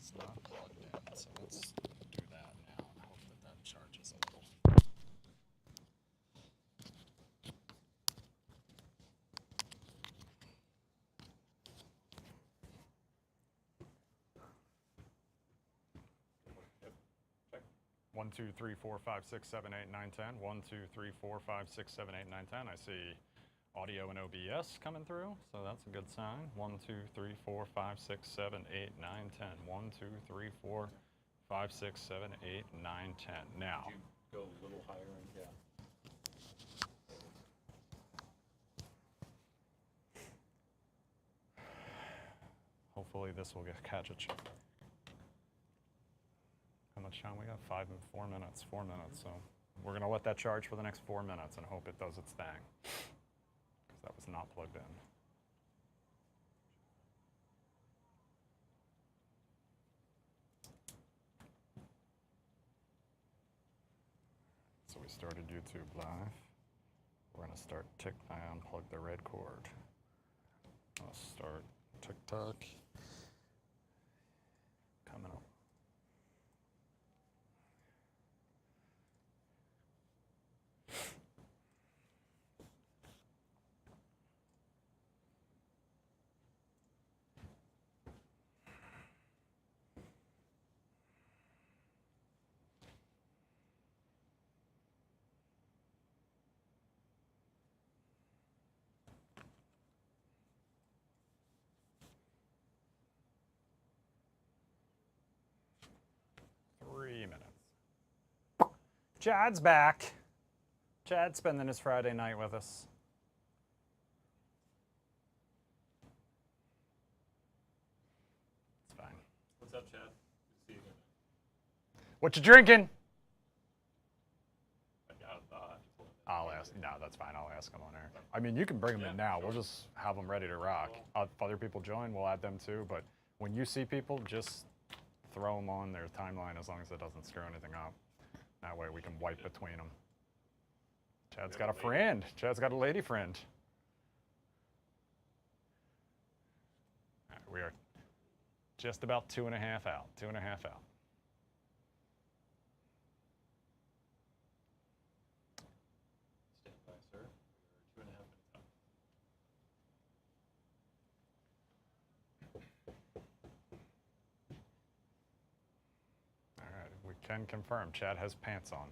It's not plugged in, so let's do that now and hope that that charges a little. Check. 1, 2, 3, 4, 5, 6, 7, 8, 9, 10. 1, 2, 3, 4, 5, 6, 7, 8, 9, 10. I see audio and OBS coming through, so that's a good sign. 1, 2, 3, 4, 5, 6, 7, 8, 9, 10. 1, 2, 3, 4, 5, 6, 7, 8, 9, 10. Now. Could you go a little higher? And, yeah. Hopefully this will catch it. How much time we got? 4 minutes. 4 minutes. So we're going to let that charge for the next 4 minutes and hope it does its thing. Because that was not plugged in. So we started YouTube Live. We're going to start I unplugged the red cord. Let's start TikTok. Coming up. Chad's back. Chad's spending his Friday night with us. It's fine. What's up, Chad? Good to see you again. What you drinking? I'll ask. No, that's fine. I'll ask him on air. I mean, you can bring them in now. Sure. We'll just have them ready to rock. If other people join, we'll add them too. But when you see people, just throw them on their timeline as long as it doesn't screw anything up. That way we can wipe between them. Chad's got a friend. Chad's got a lady friend. All right, we are just about 2.5 out. 2.5 out. Stand by, sir. We are 2.5 minutes out. All right, we can confirm Chad has pants on.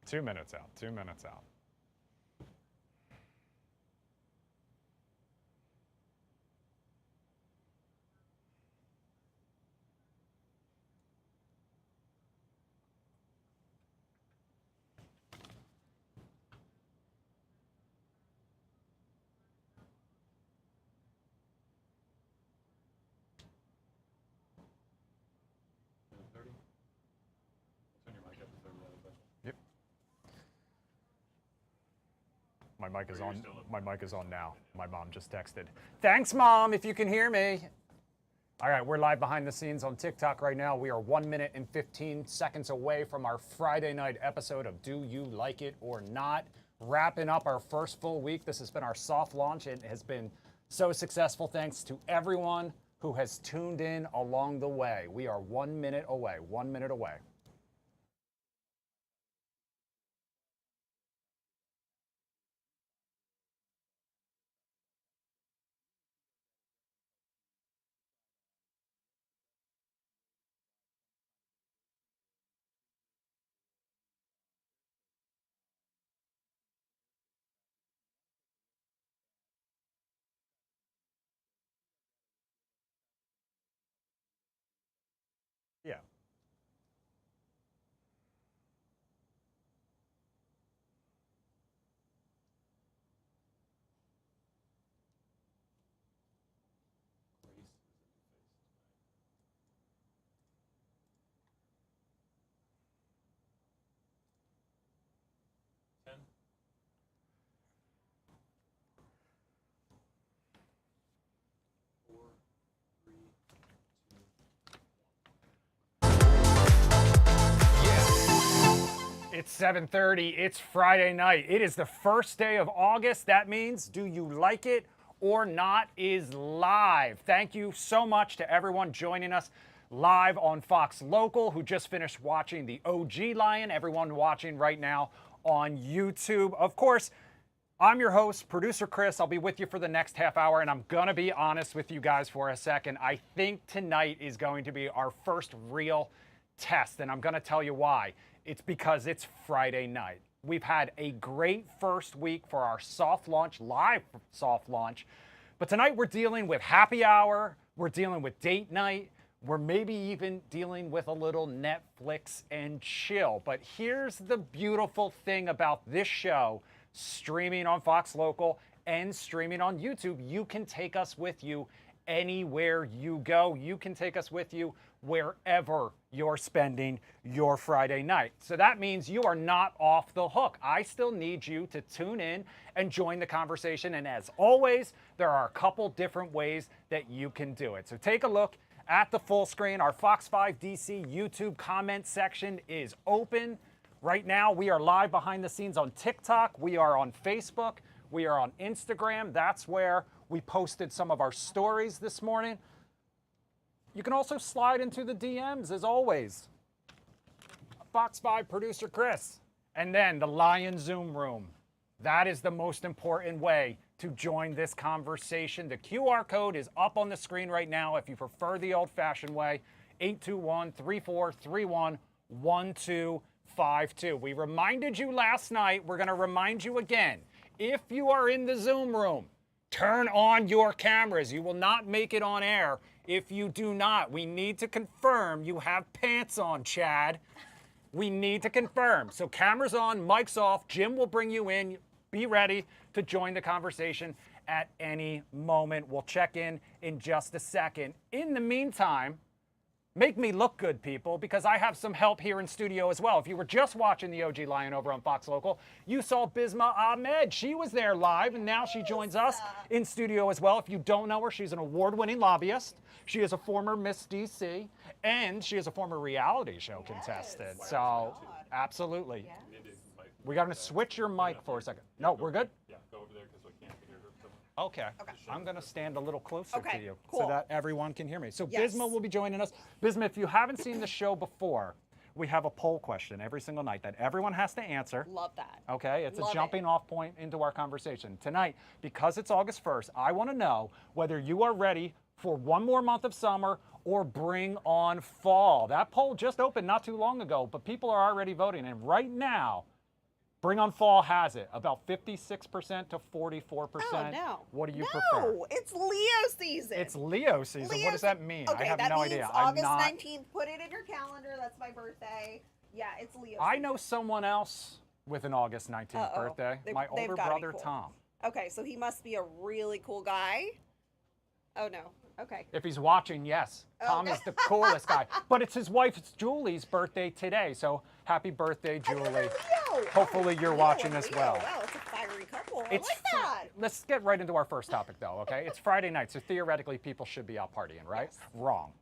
Two minutes out. 2 minutes out. Yep. My mic is on. My mic is on now. My mom just texted. Thanks, Mom, if you can hear me. All right, we're live behind the scenes on TikTok right now. We are 1 minute and 15 seconds away from our Friday night episode of Do You Like It or Not? Wrapping up our first full week. This has been our soft launch. It has been so successful thanks to everyone who has tuned in along the way. We are 1 minute away. 1 minute away. Yeah. It's 7:30. It's Friday night. It is the first day of August. That means Do You Like It or Not is live. Thank you so much to everyone joining us live on Fox Local who just finished watching the OG Lion. Everyone watching right now on YouTube. Of course, I'm your host, producer Chris. I'll be with you for the next half hour, and I'm going to be honest with you guys for a second. I think tonight is going to be our first real test, and I'm going to tell you why. It's because it's Friday night. We've had a great first week for our soft launch, live soft launch, but tonight we're dealing with happy hour, we're dealing with date night, we're maybe even dealing with a little Netflix and chill. But here's the beautiful thing about this show, streaming on Fox Local and streaming on YouTube. You can take us with you anywhere you go. You can take us with you wherever you're spending your Friday night. So that means you are not off the hook. I still need you to tune in and join the conversation. And as always, there are a couple different ways that you can do it. So take a look at the full screen. Our Fox 5 DC YouTube comment section is open. Right now, we are live behind the scenes on TikTok. We are on Facebook. We are on Instagram. That's where we posted some of our stories this morning. You can also slide into the DMs, as always. Fox 5 producer Chris. And then the Lion Zoom room. That is the most important way to join this conversation. The QR code is up on the screen right now if you prefer the old-fashioned way. 821-3431-1252. We reminded you last night. We're going to remind you again. If you are in the Zoom room, turn on your cameras. You will not make it on air if you do not. We need to confirm you have pants on, Chad. We need to confirm. So cameras on, mics off. Jim will bring you in. Be ready to join the conversation at any moment. We'll check in just a second. In the meantime, make me look good, people, because I have some help here in studio as well. If you were just watching the OG Lion over on Fox Local, you saw Bisma Ahmed. She was there live, and now she joins us in studio as well. If you don't know her, she's an award-winning lobbyist. She is a former Miss DC, and she is a former reality show contestant. So, absolutely. Yes. We got to switch your mic for a second. No, we're good? Yeah, go over there because we can't hear her. Okay. I'm going to stand a little closer to you so cool. that everyone can hear me. So Yes. Bisma will be joining us. Bisma, if you haven't seen the show before, we have a poll question every single night that everyone has to answer. Love that. Okay, it's Love a it. jumping off point into our conversation. Tonight, because it's August 1st, I want to know whether you are ready for one more month of summer or bring on fall. That poll just opened not too long ago, but people are already voting. And right now, Bring on Fall has it, about 56% to 44%. Oh, no. What do you no, prefer? it's Leo season. It's Leo season. Leo What does that mean? Okay, I have that no means idea. August I'm not. 19th. Put it in your calendar. That's my birthday. Yeah, it's Leo I season. know someone else with an August 19th Uh-oh. birthday. My They've older gotta be brother, cool. Tom. Okay, so he must be a really cool guy. Oh, no. Okay. If he's watching, yes. Tom is the coolest guy. But it's his wife, it's Julie's birthday today. So happy birthday, Julie. Leo. Hopefully you're Leo watching and as Leo. well. Wow, it's a fiery couple. It's I like that. Let's get right into our first topic, though, okay? It's Friday night, so theoretically people should be out partying, right? Yes. Wrong.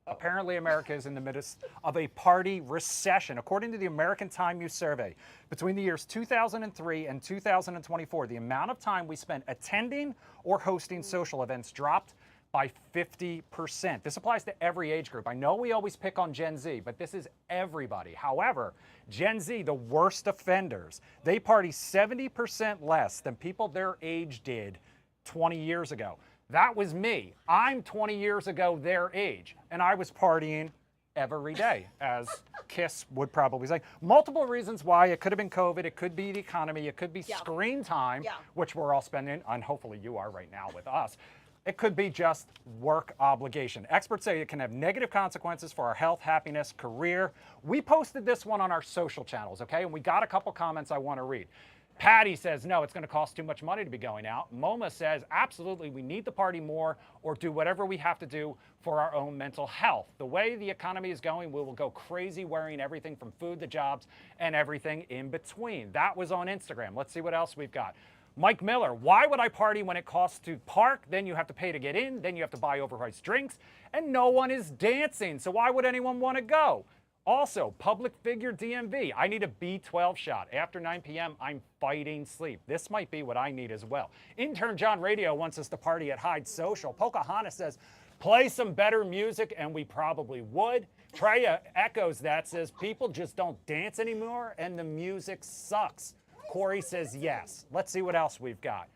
Apparently, America is in the midst of a party recession. According to the American Time Use Survey, between the years 2003 and 2024, the amount of time we spent attending or hosting social events dropped by 50%. This applies to every age group. I know we always pick on Gen Z, but this is everybody. However, Gen Z, the worst offenders, they party 70% less than people their age did 20 years ago. That was me. I'm 20 years ago their age, and I was partying every day, as Kiss would probably say. Multiple reasons why. It could have been COVID, it could be the economy, it could be screen time, which we're all spending, and hopefully you are right now with us. It could be just work obligation. Experts say it can have negative consequences for our health, happiness, career. We posted this one on our social channels, okay? And we got a couple comments I want to read. Patty says, no, it's going to cost too much money to be going out. MoMA says, absolutely, we need to party more or do whatever we have to do for our own mental health. The way the economy is going, we will go crazy wearing everything from food to jobs and everything in between. That was on Instagram. Let's see what else we've got. Mike Miller, why would I party when it costs to park? Then you have to pay to get in. Then you have to buy overpriced drinks. And no one is dancing. So why would anyone want to go? Also, public figure DMV. I need a B12 shot. After 9 p.m., I'm fighting sleep. This might be what I need as well. Intern John Radio wants us to party at Hyde Social. Pocahontas says, play some better music, and we probably would. Treya echoes that, says, people just don't dance anymore, and the music sucks. Corey says, yes. Let's see what else we've got.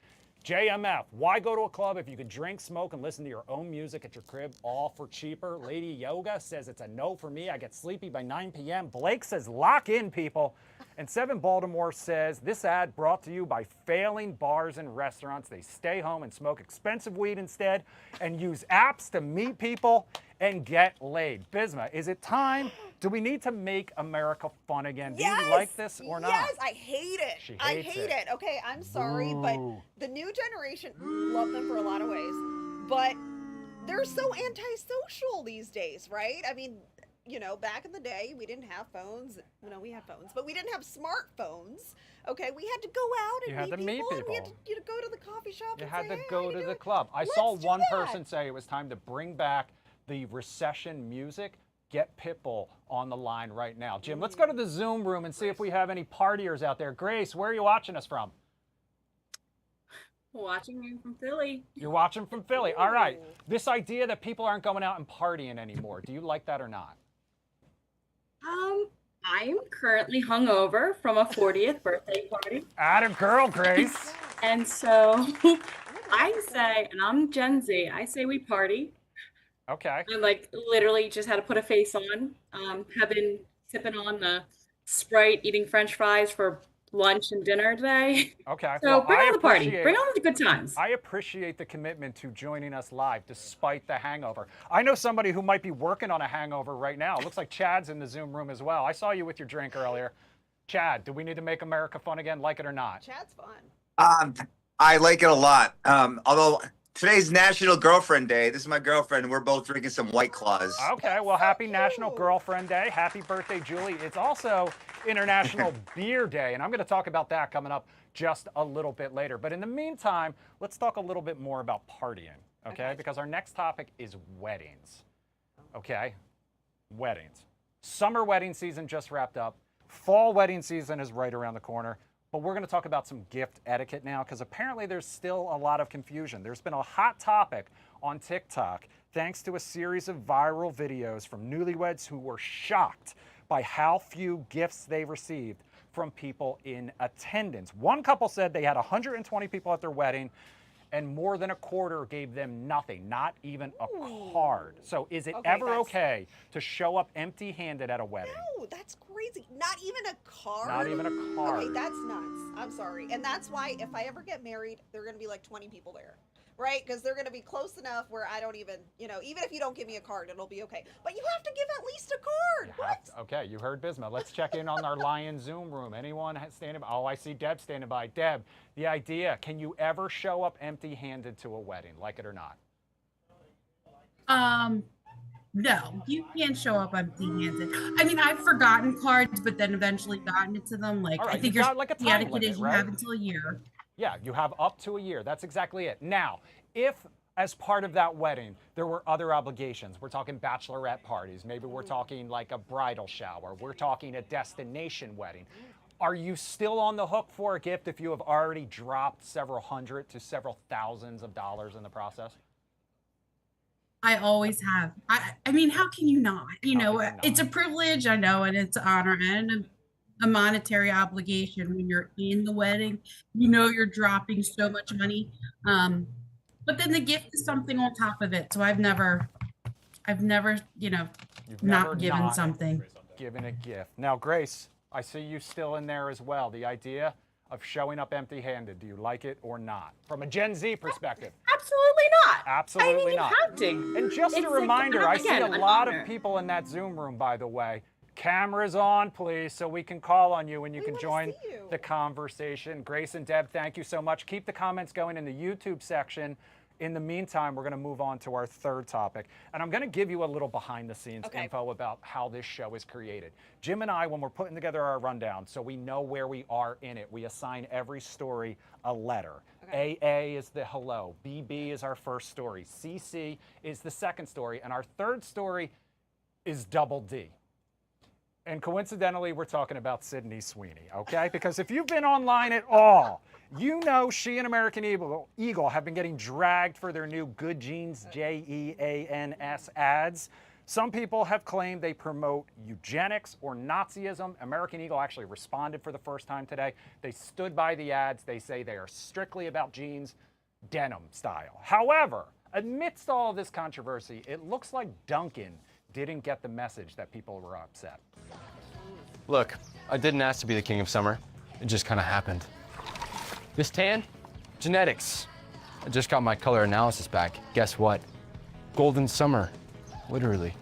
JMF, why go to a club if you can drink, smoke, and listen to your own music at your crib, all for cheaper? Lady Yoga says it's a no for me. I get sleepy by 9 p.m. Blake says lock in, people. And 7 Baltimore says this ad brought to you by failing bars and restaurants. They stay home and smoke expensive weed instead and use apps to meet people and get laid. Bisma, is it time? Do we need to make America fun again? Do you like this or not? Yes, I hate it. She I hates hate it. it. Okay, I'm sorry, but Boo. the new generation love them for a lot of ways, but they're so antisocial these days, right? I mean, you know, back in the day, we didn't have phones. No, we had phones, but we didn't have smartphones. Okay, we had to go out and You had to meet and we had to people. go to the coffee shop. You and had say, to hey, go how you to the doing? club. I Let's saw do one that. person say it was time to bring back the recession music. Get Pitbull on the line right now. Jim, let's go to the Zoom room and see if we have any partiers out there. Grace, where are you watching us from? Watching you from Philly. You're watching from Philly. All right. This idea that people aren't going out and partying anymore, do you like that or not? I'm currently hungover from a 40th birthday party. Atta girl, Grace. And so I say, and I'm Gen Z, I say we party. Okay. I like literally just had to put a face on. Have been sipping on the Sprite, eating French fries for lunch and dinner today. Okay. So Well, bring I on the party. appreciate- Bring on the good times. I appreciate the commitment to joining us live despite the hangover. I know somebody who might be working on a hangover right now. It looks like Chad's in the Zoom room as well. I saw you with your drink earlier. Chad, do we need to make America fun again, like it or not? Chad's fun. I like it a lot. Although today's National Girlfriend Day. This is my girlfriend, and we're both drinking some White Claws. Okay, well, happy National Girlfriend Day. Happy birthday, Julie. It's also International Beer Day, and I'm going to talk about that coming up just a little bit later. But in the meantime, let's talk a little bit more about partying, okay? Because our next topic is weddings, okay? Weddings. Summer wedding season just wrapped up. Fall wedding season is right around the corner. But we're going to talk about some gift etiquette now because apparently there's still a lot of confusion. There's been a hot topic on TikTok thanks to a series of viral videos from newlyweds who were shocked by how few gifts they received from people in attendance. One couple said they had 120 people at their wedding and more than a quarter gave them nothing, not even a card. So is it ever okay to show up empty-handed at a wedding? No, that's crazy. Not even a card? Not even a card. Okay, that's nuts. I'm sorry. And that's why if I ever get married, there are going to be like 20 people there, right? Because they're going to be close enough where I don't even, you know, even if you don't give me a card, it'll be okay. But you have to give at least a card. What? Okay, you heard Bisma. Let's check in on our Lion Zoom room. Anyone standing by? Oh, I see Deb standing by. Deb, the idea, can you ever show up empty-handed to a wedding, like it or not? No, you can't show up empty-handed. I mean, I've forgotten cards, but then eventually gotten it to them. Like, All right, I think you've got, like, a the time etiquette limit, is you right? have until a year. Yeah, you have up to a year. That's exactly it. Now, if as part of that wedding, there were other obligations. We're talking bachelorette parties. Maybe we're talking like a bridal shower. We're talking a destination wedding. Are you still on the hook for a gift if you have already dropped several hundred to several thousands of dollars in the process? I always have. I mean, how can you not? You How know, can you not? it's a privilege, I know, and it's an honor and a monetary obligation when you're in the wedding. You know you're dropping so much money. But then the gift is something on top of it. So I've never, you know, You've never not given not something. given a gift. Now, Grace, I see you still in there as well. The idea of showing up empty-handed, do you like it or not? From a Gen Z perspective. Absolutely not. Absolutely I mean, not. you have to. And just It's a like, reminder, I see again, a an lot honor. of people in that Zoom room, by the way. Cameras on, please, so we can call on you and you We can wanna join see you. the conversation. Grace and Deb, thank you so much. Keep the comments going in the YouTube section. In the meantime, we're going to move on to our third topic. And I'm going to give you a little behind-the-scenes info about how this show is created. Jim and I, when we're putting together our rundown, so we know where we are in it, we assign every story a letter. Okay. AA is the hello. BB is our first story. CC is the second story. And our third story is double D. And coincidentally, we're talking about Sydney Sweeney, okay? Because if you've been online at all, you know she and American Eagle have been getting dragged for their new Good Genes, Jeans ads. Some people have claimed they promote eugenics or Nazism. American Eagle actually responded for the first time today. They stood by the ads. They say they are strictly about jeans, denim style. However, amidst all of this controversy, it looks like Duncan didn't get the message that people were upset. Look, I didn't ask to be the king of summer. It just kind of happened. This tan? Genetics. I just got my color analysis back. Guess what? Golden summer. Literally.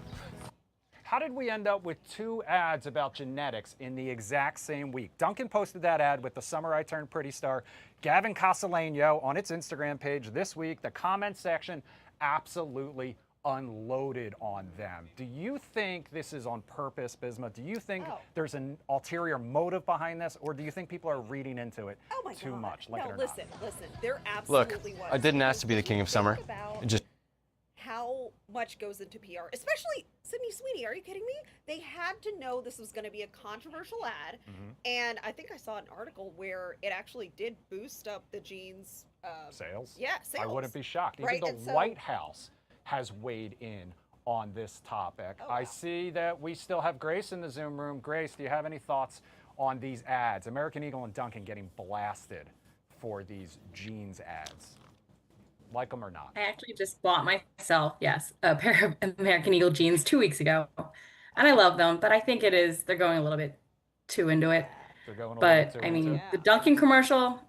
How did we end up with 2 ads about genetics in the exact same week? Duncan posted that ad with the Summer I Turned Pretty star Gavin Castellano on its Instagram page this week. The comment section absolutely unloaded on them. Do you think this is on purpose, Bisma? Do you think there's an ulterior motive behind this, or do you think people are reading into it too much? Like no, it or listen. There Look, absolutely was. I didn't ask to be the king of summer. It just How much goes into PR, especially Sydney Sweeney. Are you kidding me? They had to know this was going to be a controversial ad, and I think I saw an article where it actually did boost up the jeans sales? Yeah, sales. I wouldn't be shocked. Even Right, the and so- White House has weighed in on this topic. I see that we still have Grace in the Zoom room. Grace, do you have any thoughts on these ads? American Eagle and Duncan getting blasted for these jeans ads. Like them or not? I actually just bought myself, yes, a pair of American Eagle jeans 2 weeks ago, and I love them, but I think they're going a little bit too into it. They're going a little But too I into mean, it. the Dunkin' commercial,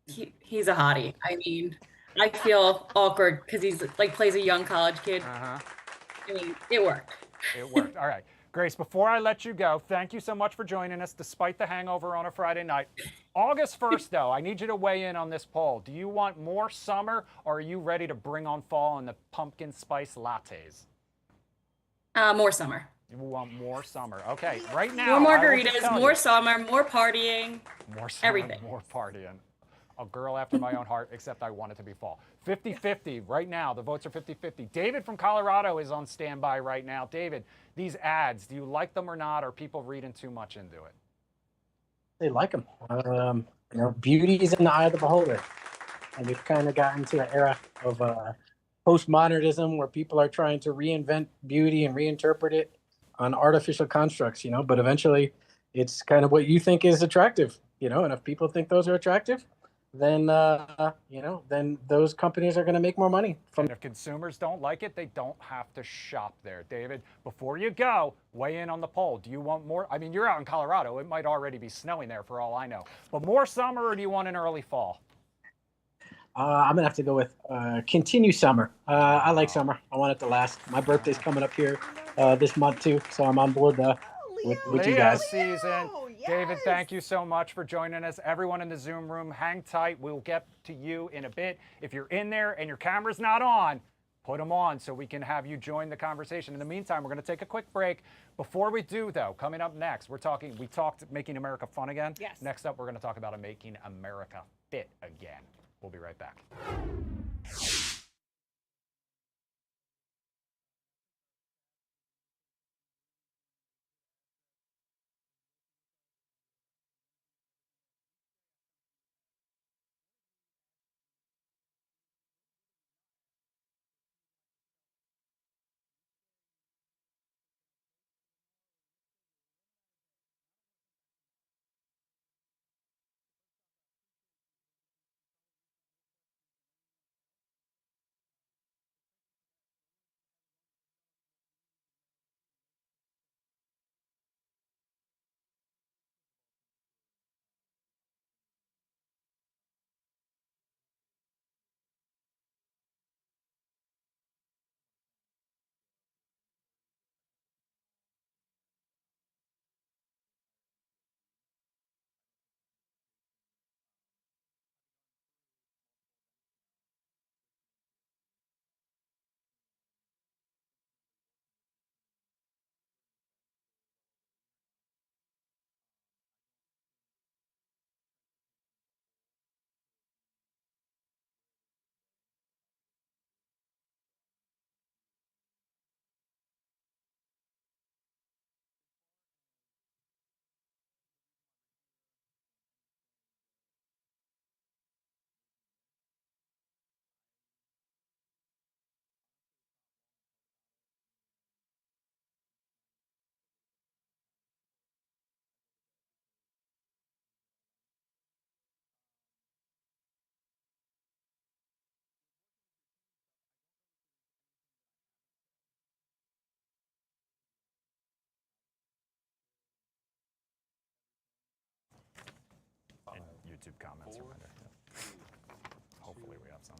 he's a hottie. I mean, I feel awkward because he's like plays a young college kid. I mean, it worked. It worked. All right. Grace, before I let you go, thank you so much for joining us despite the hangover on a Friday night. August 1st, though, I need you to weigh in on this poll. Do you want more summer, or are you ready to bring on fall and the pumpkin spice lattes? More summer. You want more summer. Okay, right now. More I will just margaritas, tell more you, summer, more partying. more summer, everything. more partying. A girl after my own heart, except I want it to be fall. 50-50 right now. The votes are 50-50. David from Colorado is on standby right now. David, these ads, do you like them or not? Are people reading too much into it? They like them. Beauty is in the eye of the beholder. And we've kind of gotten to an era of postmodernism where people are trying to reinvent beauty and reinterpret it on artificial constructs, but eventually it's kind of what you think is attractive, and if people think those are attractive, then then those companies are going to make more money from. And if consumers don't like it, they don't have to shop there. David, before you go, weigh in on the poll. Do you want more? I mean, you're out in Colorado. It might already be snowing there for all I know. But more summer, or do you want an early fall? I'm going to have to go with continue summer. I like summer. I want it to last. My birthday's coming up here this month, too, so I'm on board with you guys. Season. Yes. David, thank you so much for joining us. Everyone in the Zoom room, hang tight. We'll get to you in a bit. If you're in there and your camera's not on, put them on so we can have you join the conversation. In the meantime, we're going to take a quick break. Before we do, though, coming up next, we talked making America fun again. Yes. Next up, we're going to talk about making America fit again. We'll be right back. YouTube comments reminder. Hopefully we have some.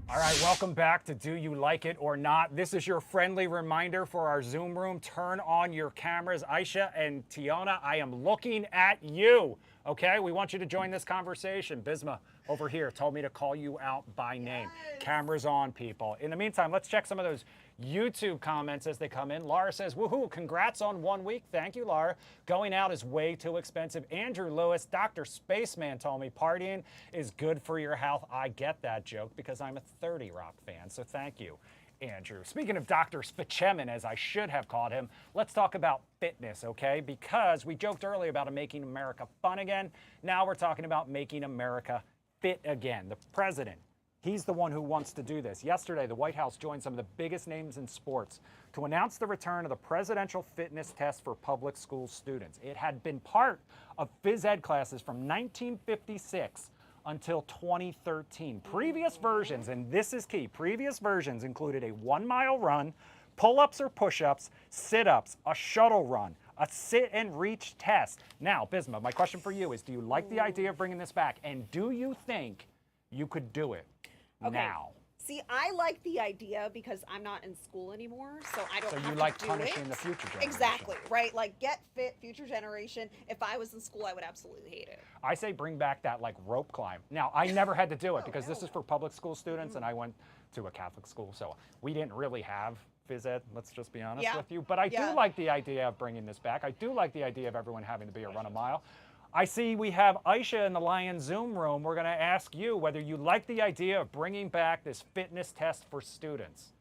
All right, welcome back to Do You Like It or Not? This is your friendly reminder for our Zoom room. Turn on your cameras. Aisha and Tiona, I am looking at you, okay? We want you to join this conversation. Bisma over here told me to call you out by name. Yes. Cameras on, people. In the meantime, let's check some of those YouTube comments as they come in. Laura says, woohoo, congrats on 1 week. Thank you, Laura. Going out is way too expensive. Andrew Lewis, Dr. Spaceman told me partying is good for your health. I get that joke because I'm a 30 Rock fan, so thank you, Andrew. Speaking of Dr. Spaceman, as I should have called him, let's talk about fitness, okay? Because we joked earlier about making America fun again. Now we're talking about making America fit again. The president, he's the one who wants to do this. Yesterday, the White House joined some of the biggest names in sports to announce the return of the presidential fitness test for public school students. It had been part of phys ed classes from 1956 until 2013. Previous versions, and this is key, previous versions included a 1 mile run, pull-ups or push-ups, sit-ups, a shuttle run, a sit and reach test. Now, Bisma, my question for you is, do you like the idea of bringing this back? And do you think you could do it now? See, I like the idea because I'm not in school anymore, so I don't have to do it. So you like punishing the future generation. Exactly, right? Like, get fit, future generation. If I was in school, I would absolutely hate it. I say bring back that, like, rope climb. Now, I never had to do it because this is for public school students, and I went to a Catholic school, so we didn't really have phys ed, let's just be honest with you. But I do like the idea of bringing this back. I do like the idea of everyone having to be a run a mile. I see we have Aisha in the Lion Zoom room. We're going to ask you whether you like the idea of bringing back this fitness test for students.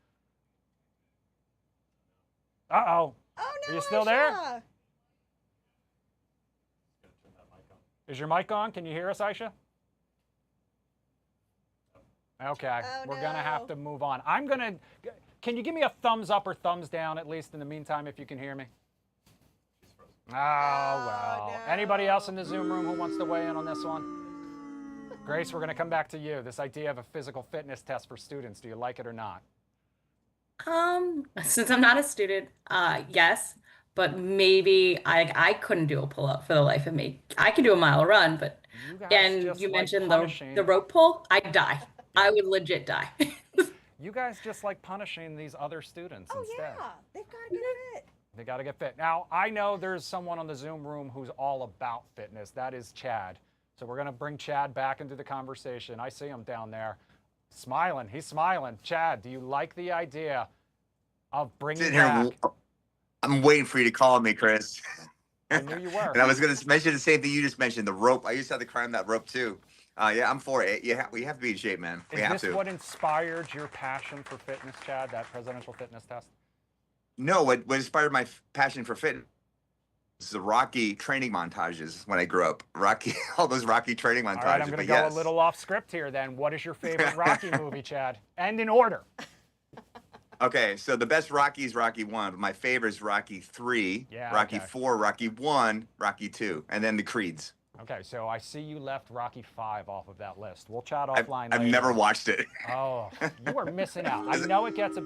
Uh-oh. Oh, no, Are you still Aisha. there? Is your mic on? Can you hear us, Aisha? Okay, we're going to have to move on. Can you give me a thumbs up or thumbs down at least in the meantime if you can hear me? Oh, well. No. Anybody else in the Zoom room who wants to weigh in on this one? Grace, we're going to come back to you. This idea of a physical fitness test for students, do you like it or not? Since I'm not a student, yes, but maybe I couldn't do a pull-up for the life of me. I can do a mile run, but you mentioned the rope pull, I'd die. I would legit die. You guys just like punishing these other students instead. Oh, yeah. They've got to get fit. They got to get fit. Now, I know there's someone on the Zoom room who's all about fitness. That is Chad. So we're going to bring Chad back into the conversation. I see him down there smiling. He's smiling. Chad, do you like the idea of bringing back? I'm waiting for you to call me, Chris. I knew you were. And I was going to mention the same thing you just mentioned, the rope. I used to have to climb that rope too. Yeah, I'm for it. Yeah, we have to be in shape, man. We have to. Is this what inspired your passion for fitness, Chad, that presidential fitness test? No, what inspired my passion for fitness is the Rocky training montages when I grew up. All those Rocky training montages. All right, I'm going to go a little off script here then. What is your favorite Rocky movie, Chad? And in order. Okay, so the best Rocky is Rocky 1. But my favorite is Rocky 3, Rocky 4, Rocky 1, Rocky 2, and then the Creeds. Okay, so I see you left Rocky 5 off of that list. We'll chat offline I've later. never watched it. Oh, you are missing out. I know it gets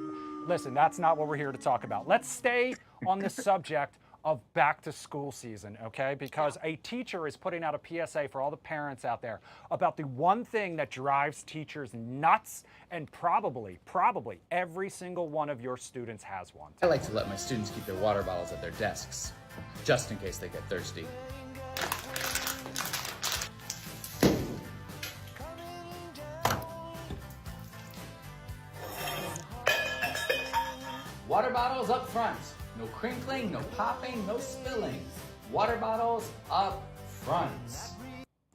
Listen, that's not what we're here to talk about. Let's stay on the subject of back to school season, okay? Because a teacher is putting out a PSA for all the parents out there about the one thing that drives teachers nuts, and probably every single one of your students has one. I like to let my students keep their water bottles at their desks, just in case they get thirsty. Water bottles up front. No crinkling, no popping, no spilling. Water bottles up front.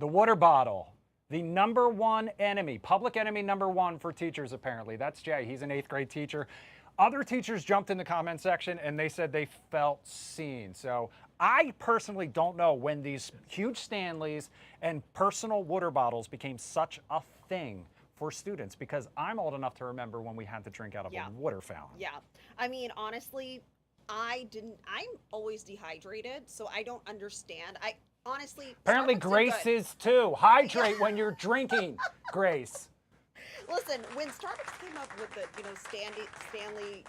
The water bottle, the number one enemy, public enemy number one for teachers apparently. That's Jay, he's an 8th grade teacher. Other teachers jumped in the comment section and they said they felt seen. So I personally don't know when these huge Stanleys and personal water bottles became such a thing for students, because I'm old enough to remember when we had to drink out of a water fountain. Yeah. I mean, honestly, I'm always dehydrated, so I don't understand. Apparently Grace is too. Hydrate when you're drinking, Grace. Listen, when Starbucks came up with the, Stanley,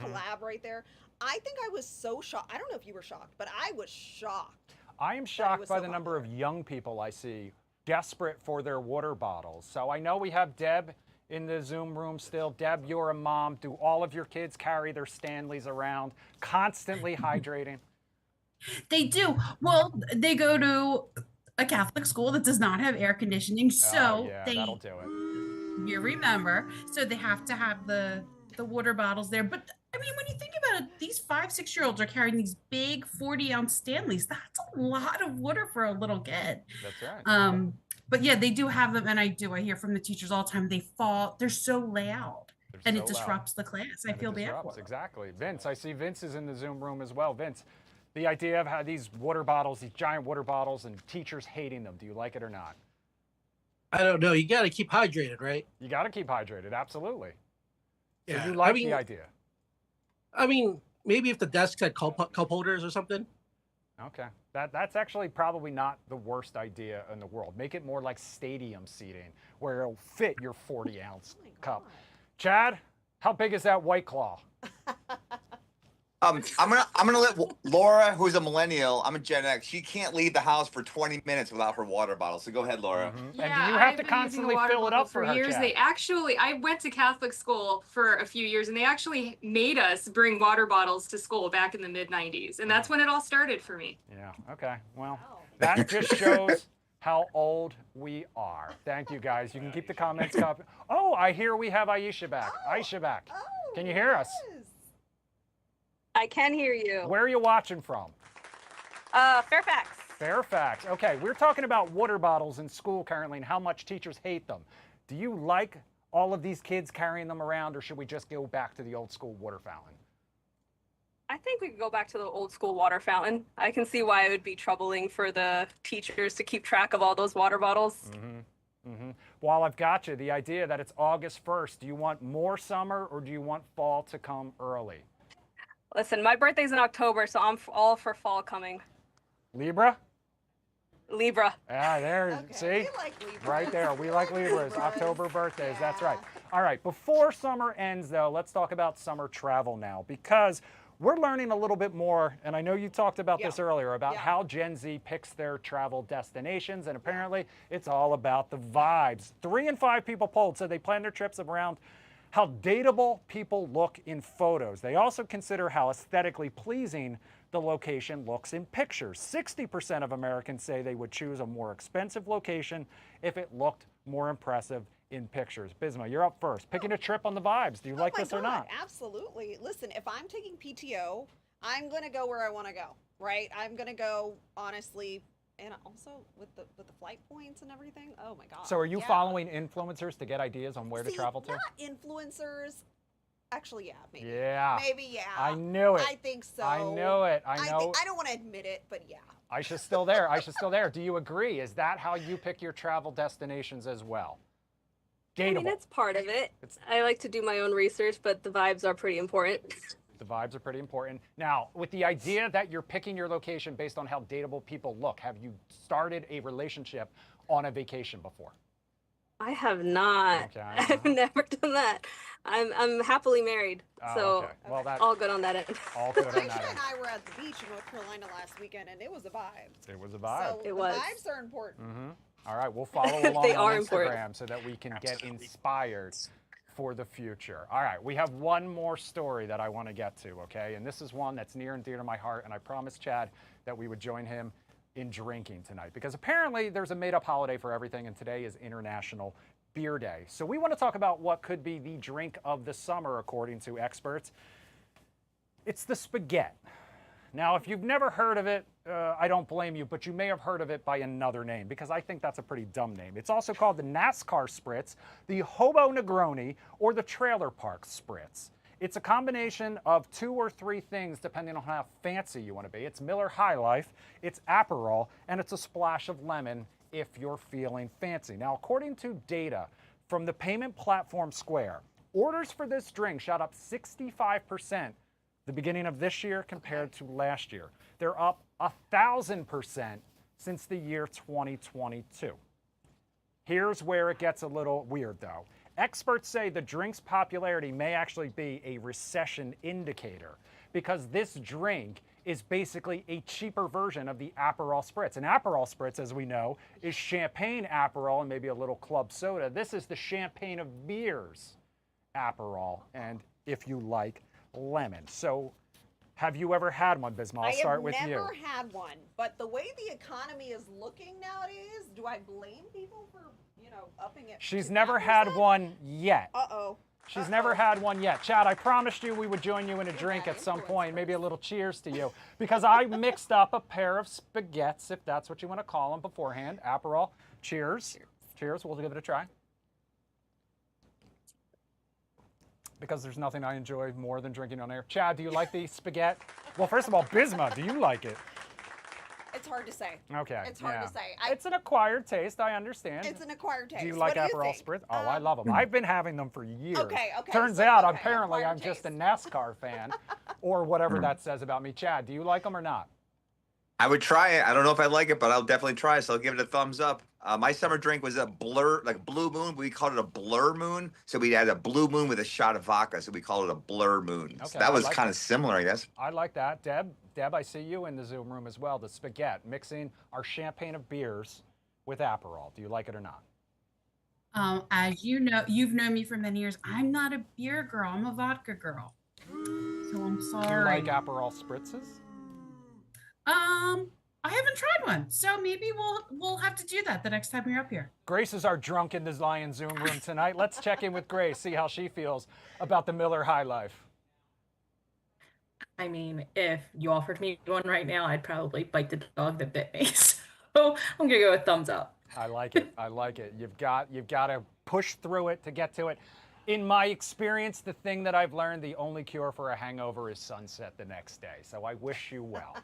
collab right there, I think I was so shocked. I don't know if you were shocked, but I was shocked. I am shocked by the number of young people I see desperate for their water bottles. So I know we have Deb in the Zoom room still. Deb, you're a mom. Do all of your kids carry their Stanleys around, constantly hydrating? They do. Well, they go to a Catholic school that does not have air conditioning, so yeah, they, that'll do it. you remember, so they have to have the water bottles there. But I mean, when you think about it, these 5-6-year-olds are carrying these big 40-ounce Stanleys. That's a lot of water for a little kid. That's right. But yeah, they do have them, and I hear from the teachers all the time. They fall. They're so loud, and it disrupts the class. I feel bad for them. Exactly. Vince, I see Vince is in the Zoom room as well. Vince, the idea of how these water bottles, these giant water bottles, and teachers hating them. Do you like it or not? I don't know. You got to keep hydrated, right? You got to keep hydrated. Absolutely. So Yeah. you like the idea? I mean, maybe if the desks had cup holders or something. Okay. That's actually probably not the worst idea in the world. Make it more like stadium seating where it'll fit your 40-ounce cup. Chad, how big is that White Claw? I'm gonna let Laura, who's a millennial, I'm a Gen X. She can't leave the house for 20 minutes without her water bottle. So go ahead, Laura. Yeah, and do you have to constantly fill it up for her, years? Chad? They actually, I went to Catholic school for a few years, and they actually made us bring water bottles to school back in the mid-90s, and that's when it all started for me. Yeah. Okay. Well, that just shows how old we are. Thank you, guys. You can keep the comments up. Oh, I hear we have Aisha back. Aisha back. Can you hear us? I can hear you. Where are you watching from? Fairfax. Fairfax. Okay, we're talking about water bottles in school currently and how much teachers hate them. Do you like all of these kids carrying them around, or should we just go back to the old school water fountain? I think we could go back to the old school water fountain. I can see why it would be troubling for the teachers to keep track of all those water bottles. While I've got you, the idea that it's August 1st, do you want more summer or do you want fall to come early? Listen, my birthday's in October, so I'm all for fall coming. Libra? Libra. Yeah, there, Okay, see? we like Libras. Right there, we like Libras. October birthdays, that's right. All right, before summer ends though, let's talk about summer travel now, because we're learning a little bit more, and I know you talked about this earlier, about how Gen Z picks their travel destinations, and apparently it's all about the vibes. 3 in 5 people polled said they plan their trips around how dateable people look in photos. They also consider how aesthetically pleasing the location looks in pictures. 60% of Americans say they would choose a more expensive location if it looked more impressive in pictures. Bisma, you're up first. Picking a trip on the vibes. Do you like this or not? Absolutely. Listen, if I'm taking PTO, I'm going to go where I want to go, right? I'm going to go, honestly, and also with the flight points and everything. Oh my God. So are you following influencers to get ideas on where to travel to? Not influencers. Actually, yeah, maybe. Yeah. Maybe, yeah. I knew it. I think so. I knew it. I know. I don't want to admit it, but yeah. Aisha's still there. Aisha's still there. Do you agree? Is that how you pick your travel destinations as well? Dateable. I mean, it's part of it. I like to do my own research, but the vibes are pretty important. The vibes are pretty important. Now, with the idea that you're picking your location based on how dateable people look, have you started a relationship on a vacation before? I have not. Okay. I've never done that. I'm happily married, so okay. Well, that's all good on that end. all good on that Aisha end. and I were at the beach in North Carolina last weekend, and it was a vibe. It was a vibe. So It was. the vibes are important. All right, we'll follow along They on are Instagram important. so that we can get inspired for the future. All right, we have one more story that I want to get to, okay? And this is one that's near and dear to my heart, and I promised Chad that we would join him in drinking tonight, because apparently there's a made-up holiday for everything, and today is International Beer Day. So we want to talk about what could be the drink of the summer, according to experts. It's the spaghette. Now, if you've never heard of it, I don't blame you, but you may have heard of it by another name, because I think that's a pretty dumb name. It's also called the NASCAR Spritz, the Hobo Negroni, or the Trailer Park Spritz. It's a combination of 2 or 3 things, depending on how fancy you want to be. It's Miller High Life, it's Aperol, and it's a splash of lemon if you're feeling fancy. Now, according to data from the payment platform Square, orders for this drink shot up 65% the beginning of this year compared to last year. They're up 1,000% since the year 2022. Here's where it gets a little weird though. Experts say the drink's popularity may actually be a recession indicator, because this drink is basically a cheaper version of the Aperol Spritz. And Aperol Spritz, as we know, is champagne Aperol and maybe a little club soda. This is the champagne of beers Aperol, and if you like, lemon. So have you ever had one, Bisma? I'll start with you. I have never had one, but the way the economy is looking nowadays, do I blame people for, upping it? She's never had one yet. Uh-oh. She's never had one yet. Chad, I promised you we would join you in a drink at some point, maybe a little cheers to you, because I mixed up a pair of spaghettes, if that's what you want to call them, beforehand. Aperol. Cheers. Cheers. We'll give it a try. Because there's nothing I enjoy more than drinking on air. Chad, do you like the spaghetti? Well, first of all, Bisma, do you like it? It's hard to say. Okay. It's hard to say. It's an acquired taste, I understand. It's an acquired taste. Do you like Aperol Spritz? Oh, I love them. I've been having them for years. Okay. Turns out, apparently, I'm just a NASCAR fan, or whatever that says about me. Chad, do you like them or not? I would try it. I don't know if I like it, but I'll definitely try it. So I'll give it a thumbs up. My summer drink was a blur, like blue moon. We called it a blur moon. So we had a blue moon with a shot of vodka. So we called it a blur moon. Okay, so that was kind of similar, I guess. I like that. Deb, I see you in the Zoom room as well. The spaghetti, mixing our champagne of beers with Aperol. Do you like it or not? As you know, you've known me for many years. I'm not a beer girl. I'm a vodka girl. So I'm sorry. Do you like Aperol Spritzes? I haven't tried one, so maybe we'll have to do that the next time you're up here. Grace is our drunk in the Lion Zoom room tonight. Let's check in with Grace, see how she feels about the Miller High Life. I mean, if you offered me one right now, I'd probably bite the dog that bit me. So I'm gonna go with thumbs up. I like it. I like it. You've got to push through it to get to it. In my experience, the thing that I've learned, the only cure for a hangover is sunset the next day. So I wish you well.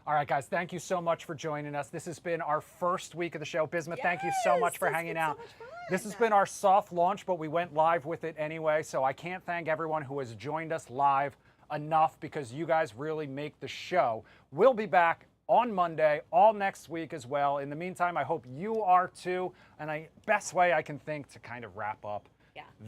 All right, guys, thank you so much for joining us. This has been our first week of the show. Bisma, thank you so much for hanging out. This has been our soft launch, but we went live with it anyway, so I can't thank everyone who has joined us live enough because you guys really make the show. We'll be back on Monday, all next week as well. In the meantime, I hope you are too, and the best way I can think to kind of wrap up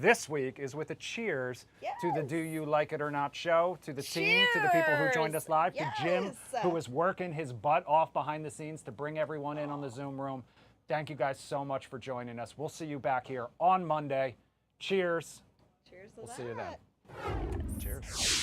this week is with a cheers to the Do You Like It or Not show, to the team, to the people who joined us live, to Jim, who is working his butt off behind the scenes to bring everyone in on the Zoom room. Thank you guys so much for joining us. We'll see you back here on Monday. Cheers. Cheers to We'll see you then. Cheers.